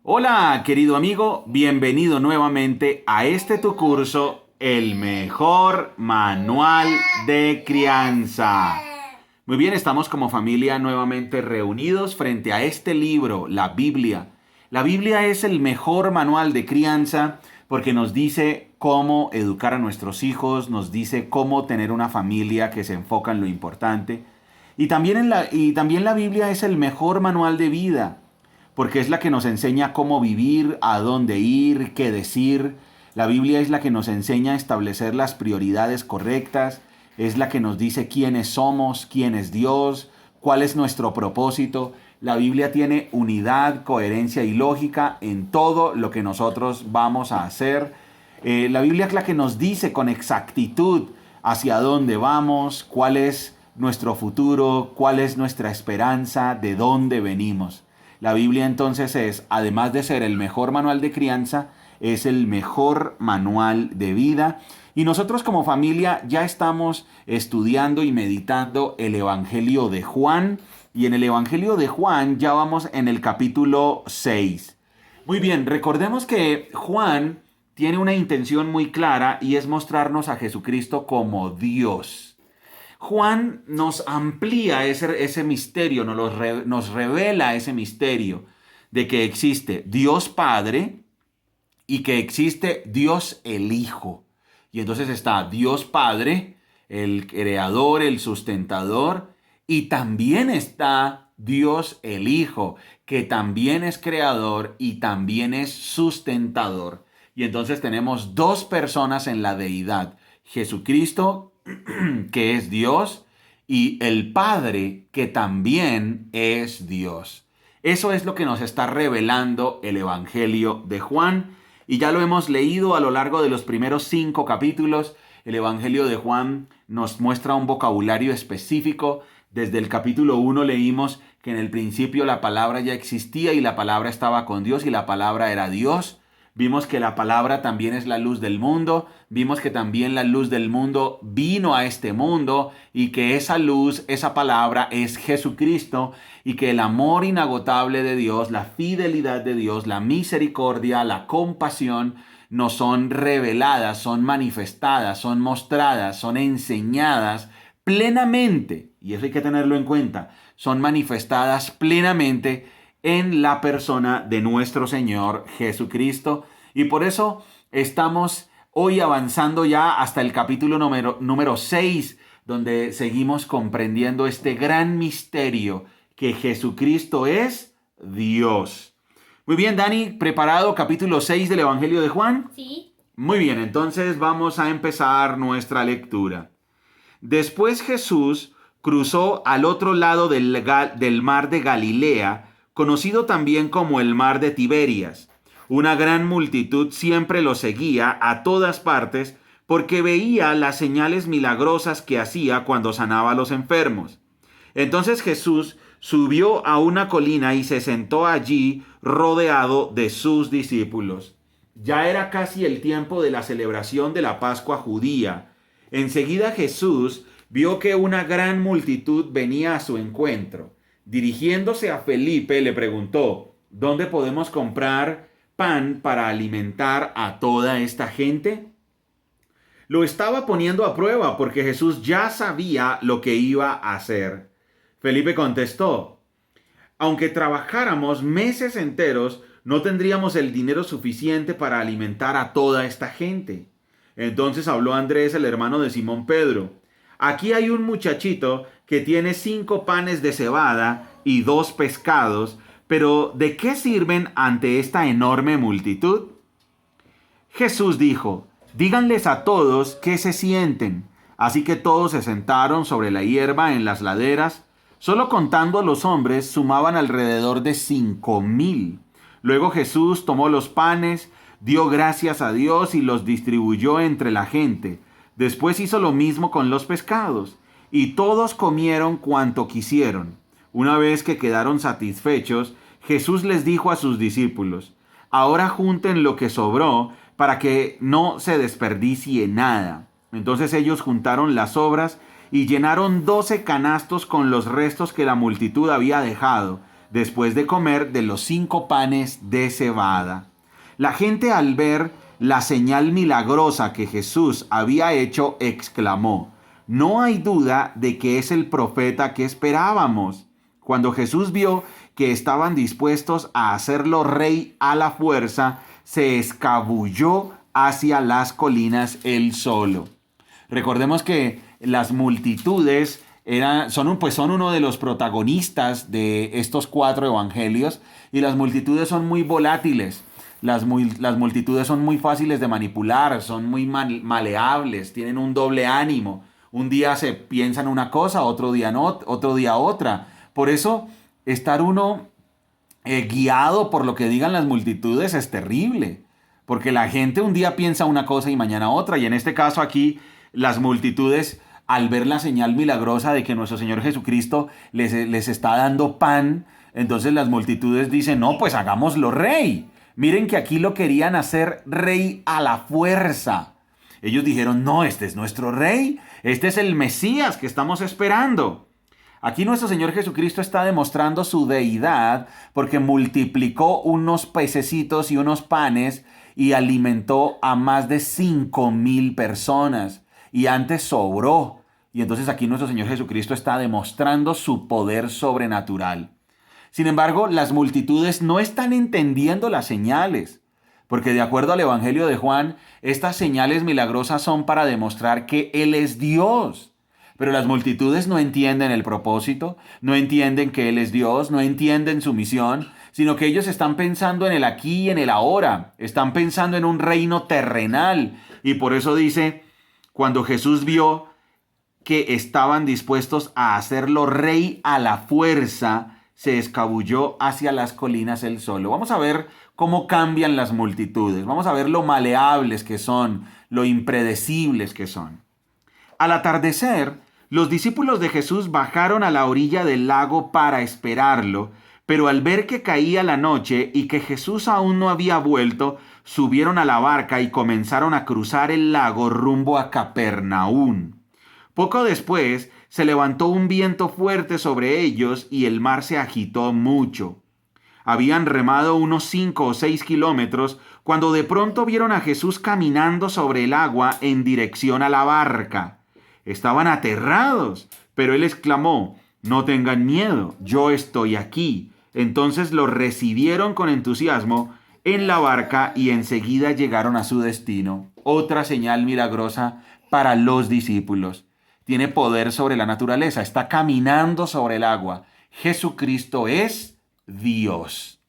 Hola, querido amigo, bienvenido nuevamente a este tu curso, El mejor manual de crianza. Muy bien, estamos como familia nuevamente reunidos frente a este libro, la Biblia. La Biblia es el mejor manual de crianza porque nos dice cómo educar a nuestros hijos, nos dice cómo tener una familia que se enfoca en lo importante. Y también la Biblia es el mejor manual de vida porque es la que nos enseña cómo vivir, a dónde ir, qué decir. La Biblia es la que nos enseña a establecer las prioridades correctas, es la que nos dice quiénes somos, quién es Dios, cuál es nuestro propósito. La Biblia tiene unidad, coherencia y lógica en todo lo que nosotros vamos a hacer. La Biblia es la que nos dice con exactitud hacia dónde vamos, cuál es nuestro futuro, cuál es nuestra esperanza, de dónde venimos. La Biblia entonces es, además de ser el mejor manual de crianza, es el mejor manual de vida. Y nosotros como familia ya estamos estudiando y meditando el Evangelio de Juan. Y en el Evangelio de Juan ya vamos en el capítulo 6. Muy bien, recordemos que Juan tiene una intención muy clara y es mostrarnos a Jesucristo como Dios. Juan nos amplía ese misterio, nos revela ese misterio de que existe Dios Padre y que existe Dios el Hijo. Y entonces está Dios Padre, el creador, el sustentador, y también está Dios el Hijo, que también es creador y también es sustentador. Y entonces tenemos dos personas en la deidad, Jesucristo, que es Dios, y el Padre, que también es Dios. Eso es lo que nos está revelando el Evangelio de Juan, y ya lo hemos leído a lo largo de los primeros 5 capítulos. El Evangelio de Juan nos muestra un vocabulario específico. Desde el capítulo 1 leímos que en el principio la palabra ya existía y la palabra estaba con Dios y la palabra era Dios. Vimos que la palabra también es la luz del mundo. Vimos que también la luz del mundo vino a este mundo y que esa luz, esa palabra es Jesucristo y que el amor inagotable de Dios, la fidelidad de Dios, la misericordia, la compasión nos son reveladas, son manifestadas, son mostradas, son enseñadas plenamente. Y eso hay que tenerlo en cuenta. Son manifestadas plenamente en la persona de nuestro Señor Jesucristo. Y por eso estamos hoy avanzando ya hasta el capítulo número 6, donde seguimos comprendiendo este gran misterio que Jesucristo es Dios. Muy bien, Dani, ¿preparado? Capítulo 6 del Evangelio de Juan. Sí. Muy bien, entonces vamos a empezar nuestra lectura. Después Jesús cruzó al otro lado del mar de Galilea, conocido también como el mar de Tiberias. Una gran multitud siempre lo seguía a todas partes porque veía las señales milagrosas que hacía cuando sanaba a los enfermos. Entonces Jesús subió a una colina y se sentó allí rodeado de sus discípulos. Ya era casi el tiempo de la celebración de la Pascua judía. Enseguida Jesús vio que una gran multitud venía a su encuentro. Dirigiéndose a Felipe le preguntó, ¿dónde podemos comprar pan para alimentar a toda esta gente? Lo estaba poniendo a prueba porque Jesús ya sabía lo que iba a hacer. Felipe contestó, aunque trabajáramos meses enteros, no tendríamos el dinero suficiente para alimentar a toda esta gente. Entonces habló Andrés, el hermano de Simón Pedro. Aquí hay un muchachito que tiene 5 panes de cebada y 2 pescados, pero ¿de qué sirven ante esta enorme multitud? Jesús dijo, díganles a todos que se sienten. Así que todos se sentaron sobre la hierba en las laderas. Solo contando a los hombres sumaban alrededor de 5,000. Luego Jesús tomó los panes, dio gracias a Dios y los distribuyó entre la gente. Después hizo lo mismo con los pescados, y todos comieron cuanto quisieron. Una vez que quedaron satisfechos, Jesús les dijo a sus discípulos, ahora junten lo que sobró para que no se desperdicie nada. Entonces ellos juntaron las sobras y llenaron 12 canastos con los restos que la multitud había dejado. después de comer de los 5 panes de cebada. La gente, al ver la señal milagrosa que Jesús había hecho, exclamó: no hay duda de que es el profeta que esperábamos. Cuando Jesús vio que estaban dispuestos a hacerlo rey a la fuerza, se escabulló hacia las colinas él solo. Recordemos que las multitudes son uno de los protagonistas de estos 4 evangelios, y las multitudes son muy volátiles. Las multitudes son muy fáciles de manipular, son muy maleables, tienen un doble ánimo. Un día se piensan una cosa, otro día no, otro día otra. Por eso, estar uno guiado por lo que digan las multitudes es terrible. Porque la gente un día piensa una cosa y mañana otra. Y en este caso aquí, las multitudes, al ver la señal milagrosa de que nuestro Señor Jesucristo les está dando pan, entonces las multitudes dicen: no, pues hagámoslo rey. Miren que aquí lo querían hacer rey a la fuerza. Ellos dijeron: no, este es nuestro rey, este es el Mesías que estamos esperando. Aquí nuestro Señor Jesucristo está demostrando su deidad porque multiplicó unos pececitos y unos panes y alimentó a más de 5,000 personas. Y antes sobró. Y entonces aquí nuestro Señor Jesucristo está demostrando su poder sobrenatural. Sin embargo, las multitudes no están entendiendo las señales, porque de acuerdo al Evangelio de Juan, estas señales milagrosas son para demostrar que Él es Dios. Pero las multitudes no entienden el propósito, no entienden que Él es Dios, no entienden su misión, sino que ellos están pensando en el aquí y en el ahora, están pensando en un reino terrenal. Y por eso dice, cuando Jesús vio que estaban dispuestos a hacerlo rey a la fuerza, se escabulló hacia las colinas él solo. Vamos a ver cómo cambian las multitudes. Vamos a ver lo maleables que son, lo impredecibles que son. Al atardecer, los discípulos de Jesús bajaron a la orilla del lago para esperarlo, pero al ver que caía la noche y que Jesús aún no había vuelto, subieron a la barca y comenzaron a cruzar el lago rumbo a Capernaum. Poco después, se levantó un viento fuerte sobre ellos y el mar se agitó mucho. Habían remado unos 5 o 6 kilómetros cuando de pronto vieron a Jesús caminando sobre el agua en dirección a la barca. Estaban aterrados, pero él exclamó: no tengan miedo, yo estoy aquí. Entonces lo recibieron con entusiasmo en la barca y enseguida llegaron a su destino. Otra señal milagrosa para los discípulos. Tiene poder sobre la naturaleza, está caminando sobre el agua. Jesucristo es Dios.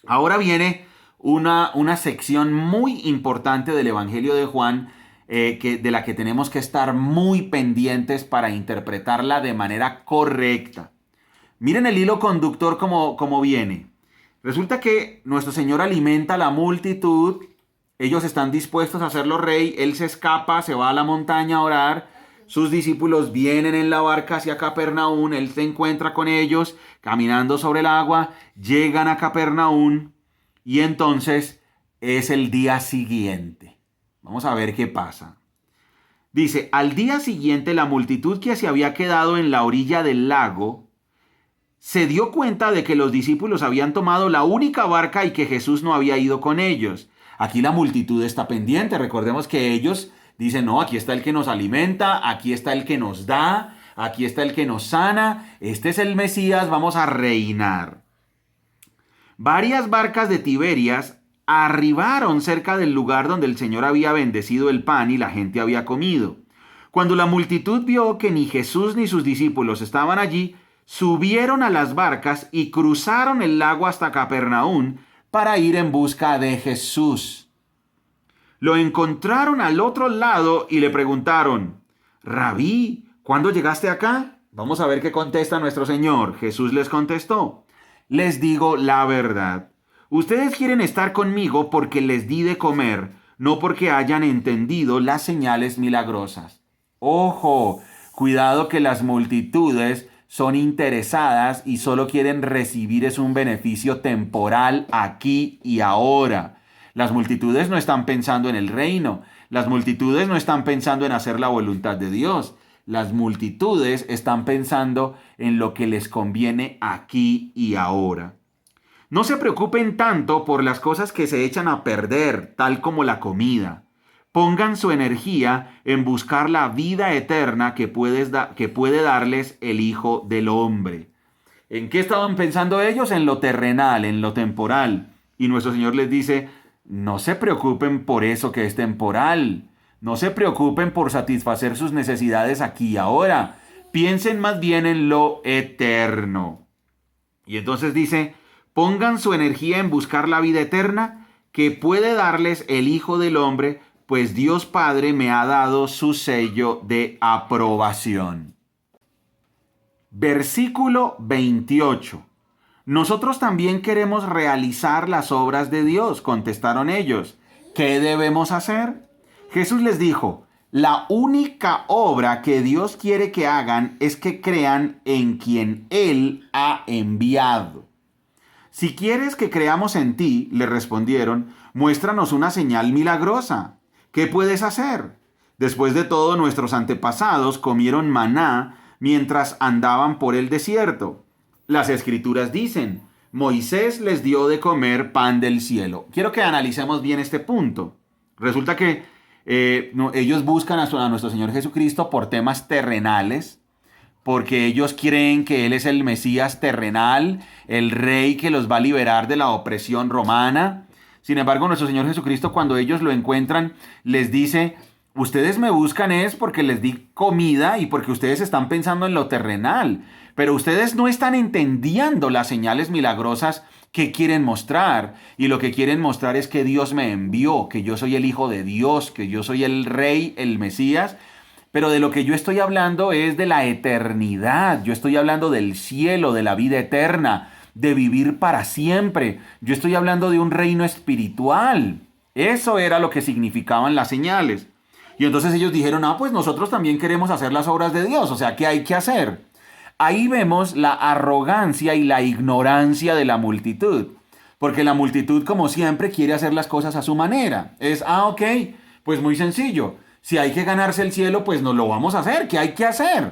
Ahora viene una sección muy importante del Evangelio de Juan, de la que tenemos que estar muy pendientes para interpretarla de manera correcta. Miren el hilo conductor como viene. Resulta que nuestro Señor alimenta a la multitud, ellos están dispuestos a hacerlo rey, Él se escapa, se va a la montaña a orar. Sus discípulos vienen en la barca hacia Capernaum, Él se encuentra con ellos caminando sobre el agua, llegan a Capernaum y entonces es el día siguiente. Vamos a ver qué pasa. Dice: al día siguiente la multitud que se había quedado en la orilla del lago se dio cuenta de que los discípulos habían tomado la única barca y que Jesús no había ido con ellos. Aquí la multitud está pendiente, recordemos que ellos dicen: no, aquí está el que nos alimenta, aquí está el que nos da, aquí está el que nos sana, este es el Mesías, vamos a reinar. Varias barcas de Tiberias arribaron cerca del lugar donde el Señor había bendecido el pan y la gente había comido. Cuando la multitud vio que ni Jesús ni sus discípulos estaban allí, subieron a las barcas y cruzaron el lago hasta Capernaum para ir en busca de Jesús. Lo encontraron al otro lado y le preguntaron: Rabí, ¿cuándo llegaste acá? Vamos a ver qué contesta nuestro Señor. Jesús les contestó: les digo la verdad. Ustedes quieren estar conmigo porque les di de comer, no porque hayan entendido las señales milagrosas. Ojo, cuidado que las multitudes son interesadas y solo quieren recibir un beneficio temporal aquí y ahora. Las multitudes no están pensando en el reino. Las multitudes no están pensando en hacer la voluntad de Dios. Las multitudes están pensando en lo que les conviene aquí y ahora. No se preocupen tanto por las cosas que se echan a perder, tal como la comida. Pongan su energía en buscar la vida eterna que puede darles el Hijo del Hombre. ¿En qué estaban pensando ellos? En lo terrenal, en lo temporal. Y nuestro Señor les dice, no se preocupen por eso que es temporal. No se preocupen por satisfacer sus necesidades aquí y ahora. Piensen más bien en lo eterno. Y entonces dice, pongan su energía en buscar la vida eterna que puede darles el Hijo del Hombre, pues Dios Padre me ha dado su sello de aprobación. Versículo 28. Nosotros también queremos realizar las obras de Dios, contestaron ellos. ¿Qué debemos hacer? Jesús les dijo, la única obra que Dios quiere que hagan es que crean en quien Él ha enviado. Si quieres que creamos en ti, le respondieron, muéstranos una señal milagrosa. ¿Qué puedes hacer? Después de todo, nuestros antepasados comieron maná mientras andaban por el desierto. Las Escrituras dicen, Moisés les dio de comer pan del cielo. Quiero que analicemos bien este punto. Resulta que ellos buscan a nuestro Señor Jesucristo por temas terrenales, porque ellos creen que Él es el Mesías terrenal, el rey que los va a liberar de la opresión romana. Sin embargo, nuestro Señor Jesucristo, cuando ellos lo encuentran, les dice, ustedes me buscan es porque les di comida y porque ustedes están pensando en lo terrenal, pero ustedes no están entendiendo las señales milagrosas que quieren mostrar. Y lo que quieren mostrar es que Dios me envió, que yo soy el Hijo de Dios, que yo soy el Rey, el Mesías. Pero de lo que yo estoy hablando es de la eternidad. Yo estoy hablando del cielo, de la vida eterna, de vivir para siempre. Yo estoy hablando de un reino espiritual. Eso era lo que significaban las señales. Y entonces ellos dijeron, pues nosotros también queremos hacer las obras de Dios. O sea, ¿qué hay que hacer? Ahí vemos la arrogancia y la ignorancia de la multitud. Porque la multitud, como siempre, quiere hacer las cosas a su manera. Es, ok, pues muy sencillo. Si hay que ganarse el cielo, pues nos lo vamos a hacer. ¿Qué hay que hacer?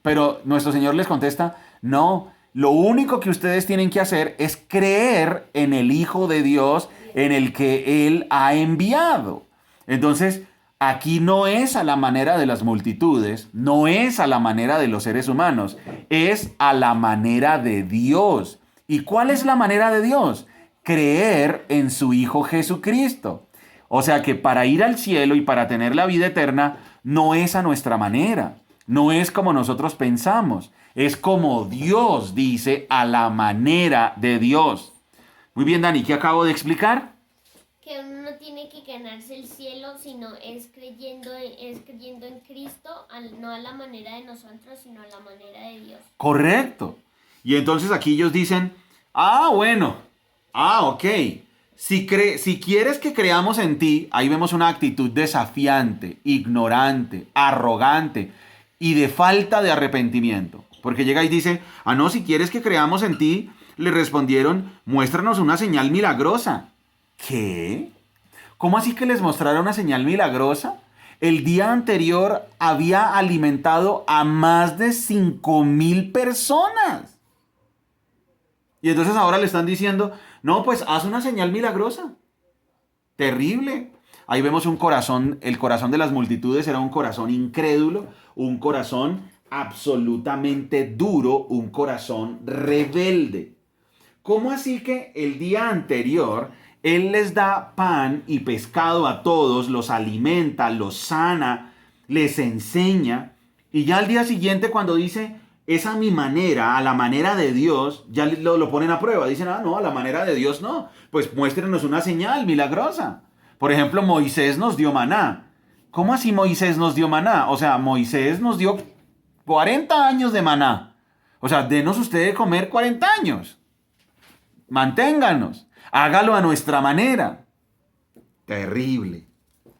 Pero nuestro Señor les contesta, no, lo único que ustedes tienen que hacer es creer en el Hijo de Dios, en el que Él ha enviado. Entonces, aquí no es a la manera de las multitudes, no es a la manera de los seres humanos, es a la manera de Dios. ¿Y cuál es la manera de Dios? Creer en su Hijo Jesucristo. O sea que para ir al cielo y para tener la vida eterna no es a nuestra manera, no es como nosotros pensamos, es como Dios dice, a la manera de Dios. Muy bien, Dani, ¿qué acabo de explicar? Que uno no tiene que ganarse el cielo, sino es creyendo en Cristo, no a la manera de nosotros, sino a la manera de Dios. Correcto. Y entonces aquí ellos dicen, bueno, ok. Si quieres que creamos en ti, ahí vemos una actitud desafiante, ignorante, arrogante y de falta de arrepentimiento. Porque llega y dice, no, si quieres que creamos en ti, le respondieron, muéstranos una señal milagrosa. ¿Qué? ¿Cómo así que les mostrara una señal milagrosa? El día anterior había alimentado a más de 5,000 personas. Y entonces ahora le están diciendo, no, pues haz una señal milagrosa. Terrible. Ahí vemos un corazón, el corazón de las multitudes era un corazón incrédulo, un corazón absolutamente duro, un corazón rebelde. ¿Cómo así que el día anterior Él les da pan y pescado a todos, los alimenta, los sana, les enseña, y ya al día siguiente cuando dice, es a mi manera, a la manera de Dios, ya lo ponen a prueba, dicen, no, a la manera de Dios no, pues muéstrenos una señal milagrosa. Por ejemplo, Moisés nos dio maná. ¿Cómo así Moisés nos dio maná? O sea, Moisés nos dio 40 años de maná. O sea, denos usted de comer 40 años. Manténganos. Hágalo a nuestra manera. Terrible.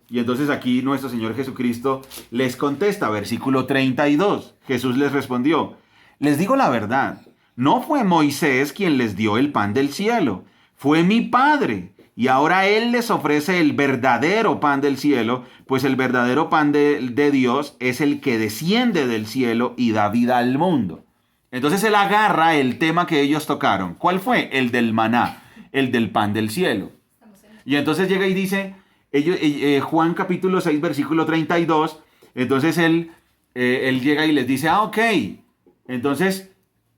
Y entonces aquí nuestro Señor Jesucristo les contesta, versículo 32. Jesús les respondió, les digo la verdad, no fue Moisés quien les dio el pan del cielo, fue mi Padre. Y ahora Él les ofrece el verdadero pan del cielo, pues el verdadero pan de Dios es el que desciende del cielo y da vida al mundo. Entonces Él agarra el tema que ellos tocaron. ¿Cuál fue? El del maná, el del pan del cielo. Y entonces llega y dice, Juan capítulo 6, versículo 32, entonces él llega y les dice, ok, entonces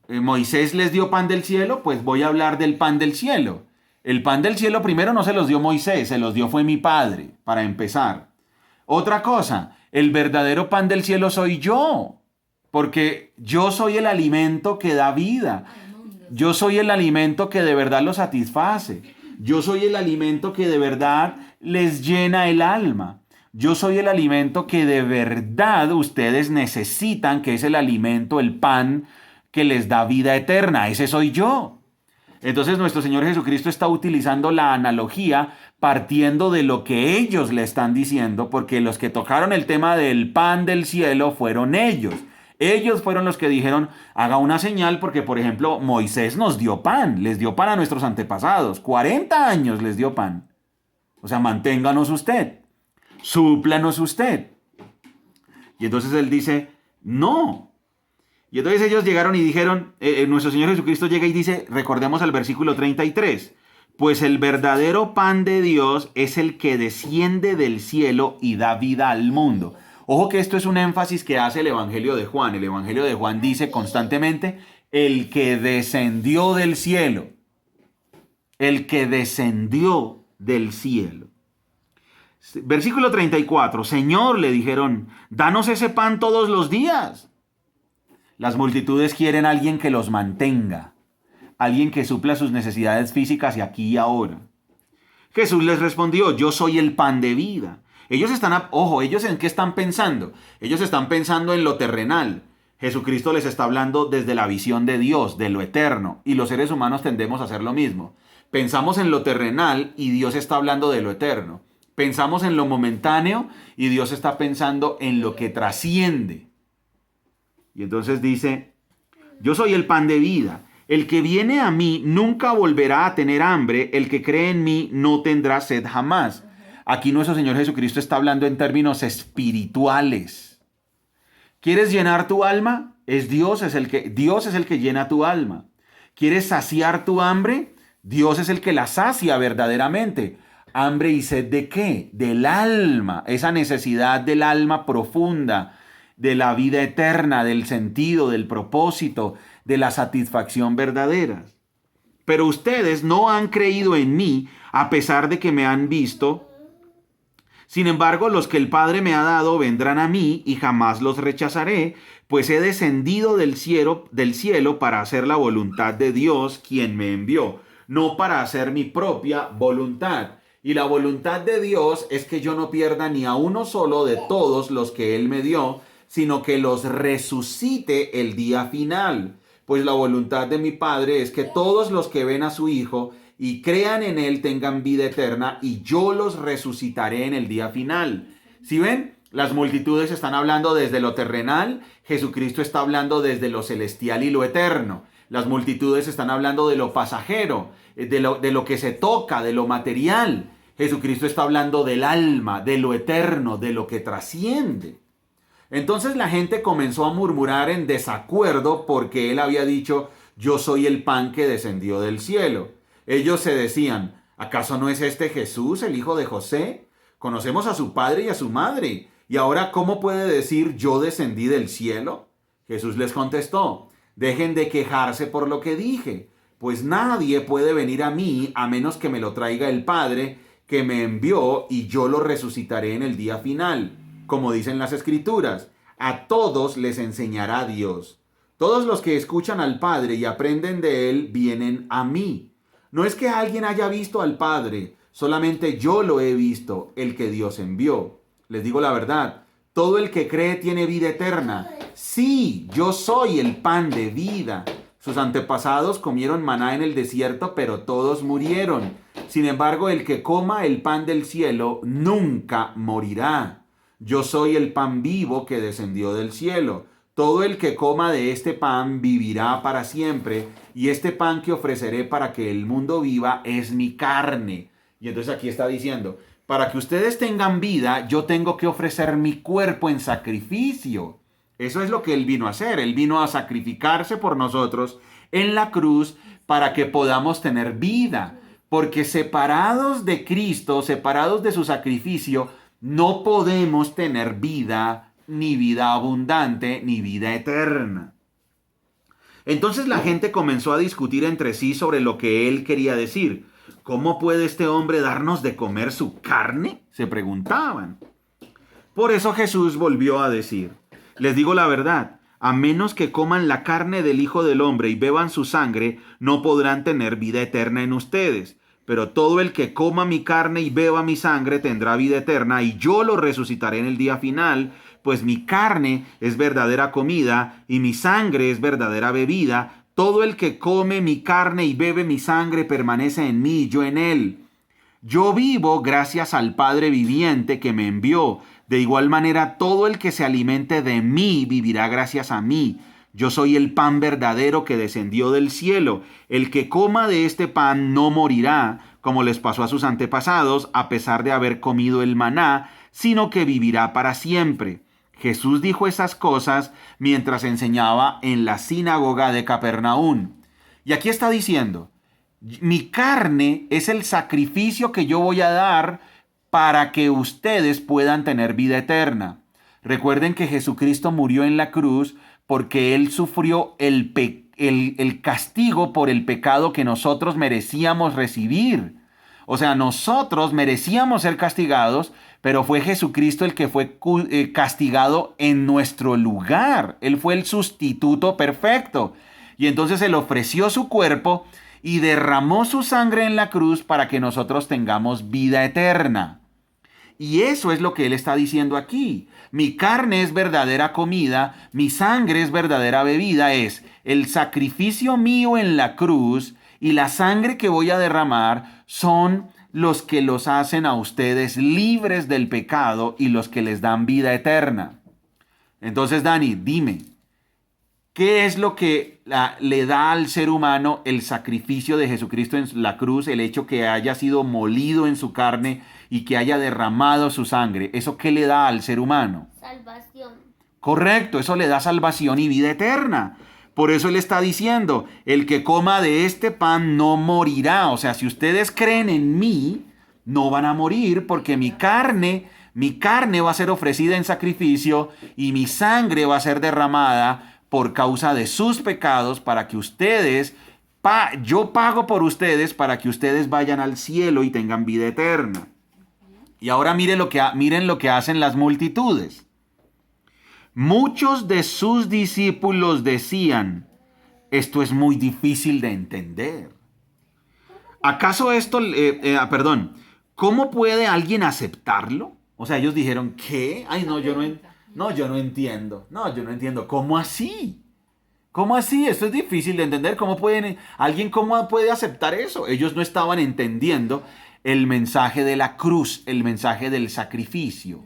Moisés les dio pan del cielo, pues voy a hablar del pan del cielo. El pan del cielo primero no se los dio Moisés, se los dio fue mi Padre, para empezar. Otra cosa, el verdadero pan del cielo soy yo, porque yo soy el alimento que da vida. Yo soy el alimento que de verdad los satisface. Yo soy el alimento que de verdad les llena el alma. Yo soy el alimento que de verdad ustedes necesitan, que es el alimento, el pan que les da vida eterna. Ese soy yo. Entonces nuestro Señor Jesucristo está utilizando la analogía partiendo de lo que ellos le están diciendo, porque los que tocaron el tema del pan del cielo fueron ellos. Ellos fueron los que dijeron, haga una señal, porque por ejemplo Moisés nos dio pan, les dio pan a nuestros antepasados, 40 años les dio pan. O sea, manténganos usted, súplanos usted. Y entonces él dice, no. Y entonces ellos llegaron y dijeron, nuestro Señor Jesucristo llega y dice, recordemos el versículo 33, pues el verdadero pan de Dios es el que desciende del cielo y da vida al mundo. Ojo que esto es un énfasis que hace el Evangelio de Juan. El Evangelio de Juan dice constantemente, el que descendió del cielo. El que descendió del cielo. Versículo 34, Señor, le dijeron, danos ese pan todos los días. Las multitudes quieren a alguien que los mantenga, alguien que supla sus necesidades físicas y aquí y ahora. Jesús les respondió, yo soy el pan de vida. Ellos están, ellos en qué están pensando. Ellos están pensando en lo terrenal. Jesucristo les está hablando desde la visión de Dios, de lo eterno. Y los seres humanos tendemos a hacer lo mismo. Pensamos en lo terrenal y Dios está hablando de lo eterno. Pensamos en lo momentáneo y Dios está pensando en lo que trasciende. Y entonces dice, yo soy el pan de vida. El que viene a mí nunca volverá a tener hambre. El que cree en mí no tendrá sed jamás. Aquí nuestro Señor Jesucristo está hablando en términos espirituales. ¿Quieres llenar tu alma? Dios es el que llena tu alma. ¿Quieres saciar tu hambre? Dios es el que la sacia verdaderamente. ¿Hambre y sed de qué? Del alma. Esa necesidad del alma profunda, de la vida eterna, del sentido, del propósito, de la satisfacción verdadera. Pero ustedes no han creído en mí a pesar de que me han visto. Sin embargo, los que el Padre me ha dado vendrán a mí y jamás los rechazaré, pues he descendido del cielo para hacer la voluntad de Dios, quien me envió, no para hacer mi propia voluntad. Y la voluntad de Dios es que yo no pierda ni a uno solo de todos los que Él me dio, sino que los resucite el día final. Pues la voluntad de mi Padre es que todos los que ven a su Hijo y crean en Él tengan vida eterna, y yo los resucitaré en el día final. ¿Sí ven? Las multitudes están hablando desde lo terrenal, Jesucristo está hablando desde lo celestial y lo eterno. Las multitudes están hablando de lo pasajero, de lo que se toca, de lo material. Jesucristo está hablando del alma, de lo eterno, de lo que trasciende. Entonces la gente comenzó a murmurar en desacuerdo porque Él había dicho, yo soy el pan que descendió del cielo. Ellos se decían, ¿acaso no es este Jesús, el hijo de José? Conocemos a su padre y a su madre. ¿Y ahora cómo puede decir yo descendí del cielo? Jesús les contestó, dejen de quejarse por lo que dije, pues nadie puede venir a mí a menos que me lo traiga el Padre que me envió, y yo lo resucitaré en el día final. Como dicen las Escrituras, a todos les enseñará Dios. Todos los que escuchan al Padre y aprenden de Él vienen a mí. No es que alguien haya visto al Padre, solamente yo lo he visto, el que Dios envió. Les digo la verdad, todo el que cree tiene vida eterna. Sí, yo soy el pan de vida. Sus antepasados comieron maná en el desierto, pero todos murieron. Sin embargo, el que coma el pan del cielo nunca morirá. Yo soy el pan vivo que descendió del cielo. Todo el que coma de este pan vivirá para siempre, y este pan que ofreceré para que el mundo viva es mi carne. Y entonces aquí está diciendo, para que ustedes tengan vida, yo tengo que ofrecer mi cuerpo en sacrificio. Eso es lo que Él vino a hacer. Él vino a sacrificarse por nosotros en la cruz para que podamos tener vida. Porque separados de Cristo, separados de su sacrificio, no podemos tener vida, ni vida abundante, ni vida eterna. Entonces la gente comenzó a discutir entre sí sobre lo que Él quería decir. ¿Cómo puede este hombre darnos de comer su carne?, se preguntaban. Por eso Jesús volvió a decir, les digo la verdad, a menos que coman la carne del Hijo del Hombre y beban su sangre, no podrán tener vida eterna en ustedes. Pero todo el que coma mi carne y beba mi sangre tendrá vida eterna, y yo lo resucitaré en el día final, pues mi carne es verdadera comida y mi sangre es verdadera bebida. Todo el que come mi carne y bebe mi sangre permanece en mí y yo en él. Yo vivo gracias al Padre viviente que me envió. De igual manera, todo el que se alimente de mí vivirá gracias a mí. Yo soy el pan verdadero que descendió del cielo. El que coma de este pan no morirá, como les pasó a sus antepasados, a pesar de haber comido el maná, sino que vivirá para siempre. Jesús dijo esas cosas mientras enseñaba en la sinagoga de Capernaum. Y aquí está diciendo, mi carne es el sacrificio que yo voy a dar para que ustedes puedan tener vida eterna. Recuerden que Jesucristo murió en la cruz porque Él sufrió el castigo por el pecado que nosotros merecíamos recibir. O sea, nosotros merecíamos ser castigados, pero fue Jesucristo el que fue castigado en nuestro lugar. Él fue el sustituto perfecto. Y entonces Él ofreció su cuerpo y derramó su sangre en la cruz para que nosotros tengamos vida eterna. Y eso es lo que Él está diciendo aquí. Mi carne es verdadera comida, mi sangre es verdadera bebida. Es el sacrificio mío en la cruz y la sangre que voy a derramar son los que los hacen a ustedes libres del pecado y los que les dan vida eterna. Entonces, Dani, dime, ¿qué es lo que le da al ser humano el sacrificio de Jesucristo en la cruz? El hecho que haya sido molido en su carne y que haya derramado su sangre. ¿Eso qué le da al ser humano? Salvación. Correcto, eso le da salvación y vida eterna. Por eso Él está diciendo, el que coma de este pan no morirá. O sea, si ustedes creen en mí, no van a morir porque mi carne va a ser ofrecida en sacrificio y mi sangre va a ser derramada por causa de sus pecados para que ustedes, yo pago por ustedes para que ustedes vayan al cielo y tengan vida eterna. Y ahora miren lo que hacen las multitudes. Muchos de sus discípulos decían, esto es muy difícil de entender. ¿Acaso esto, cómo puede alguien aceptarlo? O sea, ellos dijeron, ¿qué? Ay, no, yo no entiendo. No, yo no entiendo. ¿Cómo así? ¿Cómo así? Esto es difícil de entender. ¿Cómo puede aceptar eso? Ellos no estaban entendiendo el mensaje de la cruz, el mensaje del sacrificio.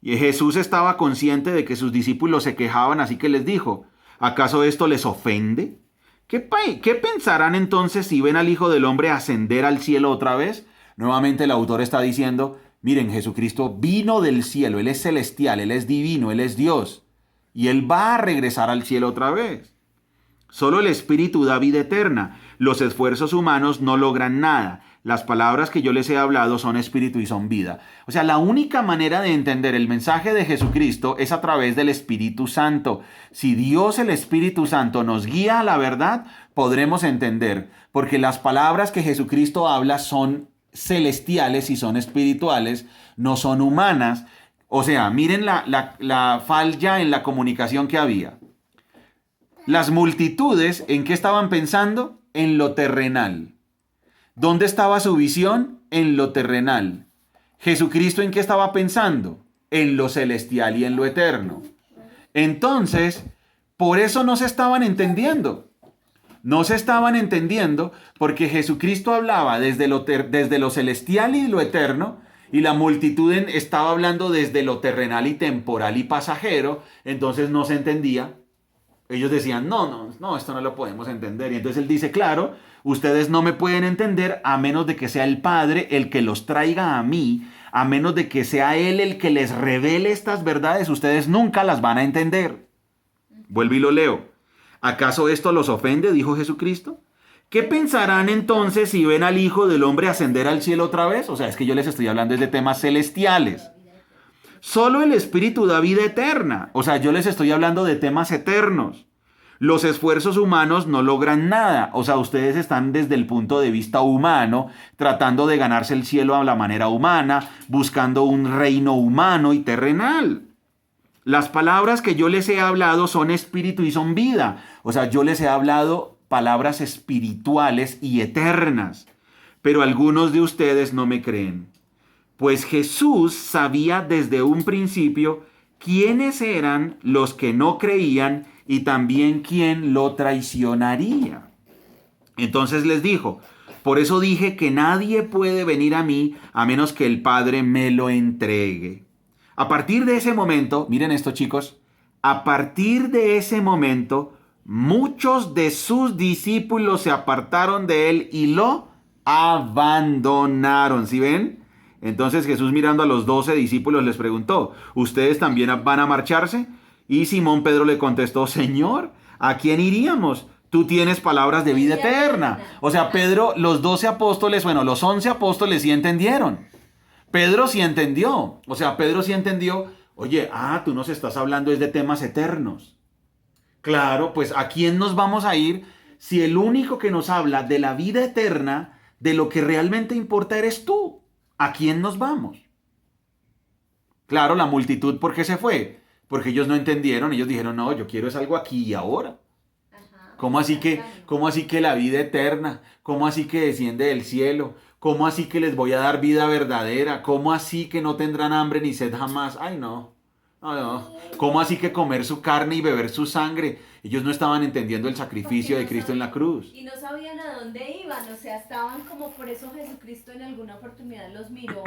Y Jesús estaba consciente de que sus discípulos se quejaban, así que les dijo, ¿acaso esto les ofende? ¿Qué pensarán entonces si ven al Hijo del Hombre ascender al cielo otra vez? Nuevamente el autor está diciendo, miren, Jesucristo vino del cielo, Él es celestial, Él es divino, Él es Dios. Y Él va a regresar al cielo otra vez. Solo el Espíritu da vida eterna. Los esfuerzos humanos no logran nada. Las palabras que yo les he hablado son espíritu y son vida. O sea, la única manera de entender el mensaje de Jesucristo es a través del Espíritu Santo. Si Dios, el Espíritu Santo, nos guía a la verdad, podremos entender. Porque las palabras que Jesucristo habla son celestiales y son espirituales, no son humanas. O sea, miren la falla en la comunicación que había. Las multitudes, ¿en qué estaban pensando? En lo terrenal. ¿Dónde estaba su visión? En lo terrenal. ¿Jesucristo en qué estaba pensando? En lo celestial y en lo eterno. Entonces, por eso no se estaban entendiendo. No se estaban entendiendo porque Jesucristo hablaba desde lo celestial y lo eterno, y la multitud estaba hablando desde lo terrenal y temporal y pasajero, entonces no se entendía. Ellos decían, no, esto no lo podemos entender. Y entonces Él dice, claro, Ustedes no me pueden entender a menos de que sea el Padre el que los traiga a mí, a menos de que sea Él el que les revele estas verdades. Ustedes nunca las van a entender. Vuelvo y lo leo. ¿Acaso esto los ofende?, dijo Jesucristo. ¿Qué pensarán entonces si ven al Hijo del Hombre ascender al cielo otra vez? O sea, es que yo les estoy hablando de temas celestiales. Solo el Espíritu da vida eterna. O sea, yo les estoy hablando de temas eternos. Los esfuerzos humanos no logran nada. O sea, ustedes están desde el punto de vista humano, tratando de ganarse el cielo a la manera humana, buscando un reino humano y terrenal. Las palabras que yo les he hablado son espíritu y son vida. O sea, yo les he hablado palabras espirituales y eternas. Pero algunos de ustedes no me creen. Pues Jesús sabía desde un principio quiénes eran los que no creían y también quién lo traicionaría. Entonces les dijo, por eso dije que nadie puede venir a mí a menos que el Padre me lo entregue. A partir de ese momento, miren esto, chicos, a partir de ese momento, muchos de sus discípulos se apartaron de él y lo abandonaron. ¿Sí ven? Entonces Jesús, mirando a los 12 discípulos, les preguntó, ¿ustedes también van a marcharse? Y Simón Pedro le contestó, Señor, ¿a quién iríamos? Tú tienes palabras de vida eterna. O sea, Pedro, los 12 apóstoles, bueno, los 11 apóstoles sí entendieron. Pedro sí entendió. O sea, Pedro sí entendió, oye, tú nos estás hablando es de temas eternos. Claro, pues ¿a quién nos vamos a ir si el único que nos habla de la vida eterna, de lo que realmente importa eres tú? ¿A quién nos vamos? Claro, la multitud, ¿por qué se fue? Porque ellos no entendieron, ellos dijeron, no, yo quiero es algo aquí y ahora. ¿Cómo así que la vida eterna? ¿Cómo así que desciende del cielo? ¿Cómo así que les voy a dar vida verdadera? ¿Cómo así que no tendrán hambre ni sed jamás? Ay, no. No. ¿Cómo así que comer su carne y beber su sangre? Ellos no estaban entendiendo el sacrificio de Cristo en la cruz. Y no sabían a dónde iban, o sea, estaban como, por eso Jesucristo en alguna oportunidad los miró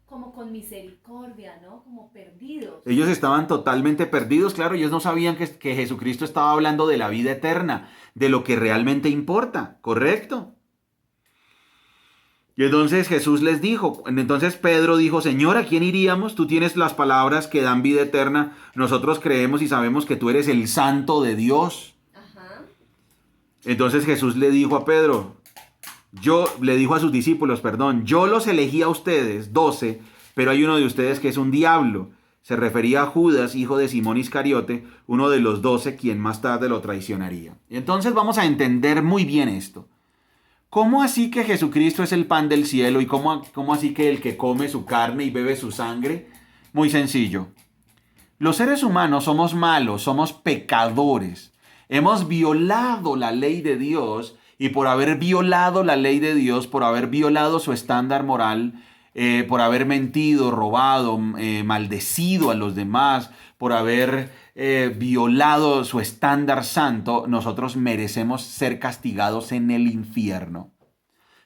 como con misericordia, ¿no? Como perdidos. Ellos estaban totalmente perdidos, claro, ellos no sabían que Jesucristo estaba hablando de la vida eterna, de lo que realmente importa, ¿correcto? Y entonces Jesús les dijo, entonces Pedro dijo, Señor, ¿a quién iríamos? Tú tienes las palabras que dan vida eterna, nosotros creemos y sabemos que tú eres el Santo de Dios. Ajá. Entonces Jesús le dijo a Pedro, le dijo a sus discípulos, yo los elegí a ustedes, 12, pero hay uno de ustedes que es un diablo. Se refería a Judas, hijo de Simón Iscariote, uno de los 12, quien más tarde lo traicionaría. Y entonces vamos a entender muy bien esto. ¿Cómo así que Jesucristo es el pan del cielo? ¿Y cómo así que el que come su carne y bebe su sangre? Muy sencillo. Los seres humanos somos malos, somos pecadores. Hemos violado la ley de Dios y por haber violado la ley de Dios, por haber violado su estándar moral, por haber mentido, robado, maldecido a los demás, por haber violado su estándar santo, nosotros merecemos ser castigados en el infierno.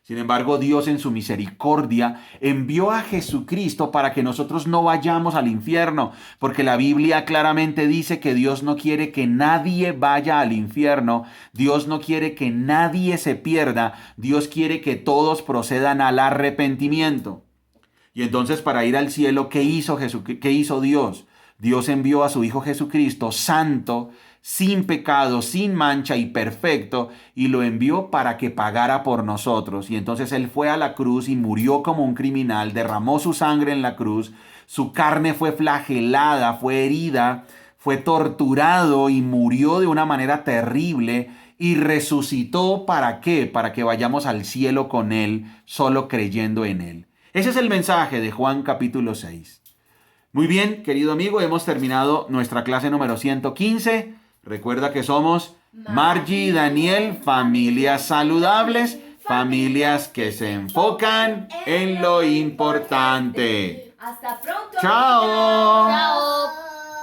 Sin embargo, Dios en su misericordia envió a Jesucristo para que nosotros no vayamos al infierno, porque la Biblia claramente dice que Dios no quiere que nadie vaya al infierno, Dios no quiere que nadie se pierda, Dios quiere que todos procedan al arrepentimiento. Y entonces para ir al cielo, ¿qué hizo Dios? Dios envió a su Hijo Jesucristo, santo, sin pecado, sin mancha y perfecto, y lo envió para que pagara por nosotros. Y entonces Él fue a la cruz y murió como un criminal, derramó su sangre en la cruz, su carne fue flagelada, fue herida, fue torturado y murió de una manera terrible y resucitó. ¿Para qué? Para que vayamos al cielo con Él, solo creyendo en Él. Ese es el mensaje de Juan capítulo 6. Muy bien, querido amigo, hemos terminado nuestra clase número 115. Recuerda que somos Margie y Daniel, familias saludables, familias que se enfocan en lo importante. Hasta pronto. Chao. Chao.